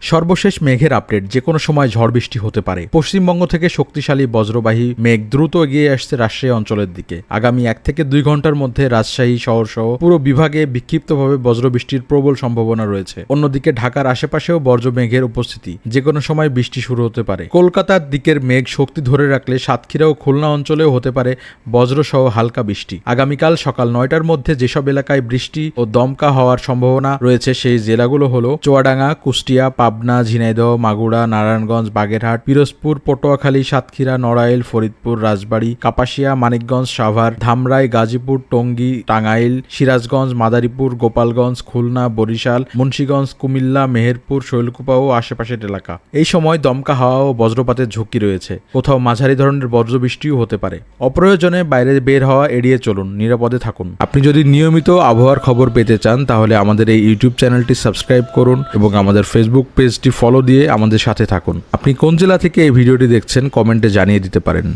সর্বশেষ মেঘের আপডেট, যে কোনো সময় ঝড় বৃষ্টি হতে পারে। পশ্চিমবঙ্গ থেকে শক্তিশালী বজ্রবাহী মেঘ দ্রুত এগিয়ে আসছে রাজশাহী অঞ্চলের দিকে। আগামী 1 থেকে 2 ঘন্টার মধ্যে রাজশাহী শহর সহ পুরো বিভাগে বিক্ষিপ্তভাবে বজ্রবৃষ্টির প্রবল সম্ভাবনা রয়েছে। অন্যদিকে ঢাকার আশেপাশেও বজ্র মেঘের উপস্থিতি, যে কোনো সময় বৃষ্টি শুরু হতে পারে। কলকাতার দিকের মেঘ শক্তি ধরে রাখলে সাতক্ষীরা ও খুলনা অঞ্চলেও হতে পারে বজ্রসহ হালকা বৃষ্টি। আগামীকাল সকাল 9টার মধ্যে যেসব এলাকায় বৃষ্টি ও দমকা হওয়ার সম্ভাবনা রয়েছে সেই জেলাগুলো হলো চুয়াডাঙ্গা, কুষ্টিয়া, পাবনা, ঝিনাইদহ, মাগুরা, নারায়ণগঞ্জ, বাগেরহাট, পিরোজপুর, পটুয়াখালী, সাতক্ষীরা, নড়াইল, ফরিদপুর, রাজবাড়ী, কাপাসিয়া, মানিকগঞ্জ, সাভার, ধামরাই, গাজীপুর, টঙ্গী, টাঙ্গাইল, সিরাজগঞ্জ, মাদারীপুর, গোপালগঞ্জ, খুলনা, বরিশাল, মুন্সিগঞ্জ, কুমিল্লা, মেহেরপুর, শৈলকুপা ও আশেপাশের এলাকা। এই সময় দমকা হাওয়া ও বজ্রপাতের ঝুঁকি রয়েছে। কোথাও মাঝারি ধরনের বজ্রবৃষ্টিও হতে পারে। অপ্রয়োজনে বাইরে বের হওয়া এড়িয়ে চলুন, নিরাপদে থাকুন। আপনি যদি নিয়মিত আবহাওয়ার খবর পেতে চান তাহলে আমাদের এই ইউটিউব চ্যানেলটি সাবস্ক্রাইব করুন এবং আমাদের ফেসবুক পেজটি ফলো দিয়ে আমাদের সাথে থাকুন। আপনি কোন জেলা থেকে এই ভিডিওটি দেখছেন কমেন্টে জানিয়ে দিতে পারেন।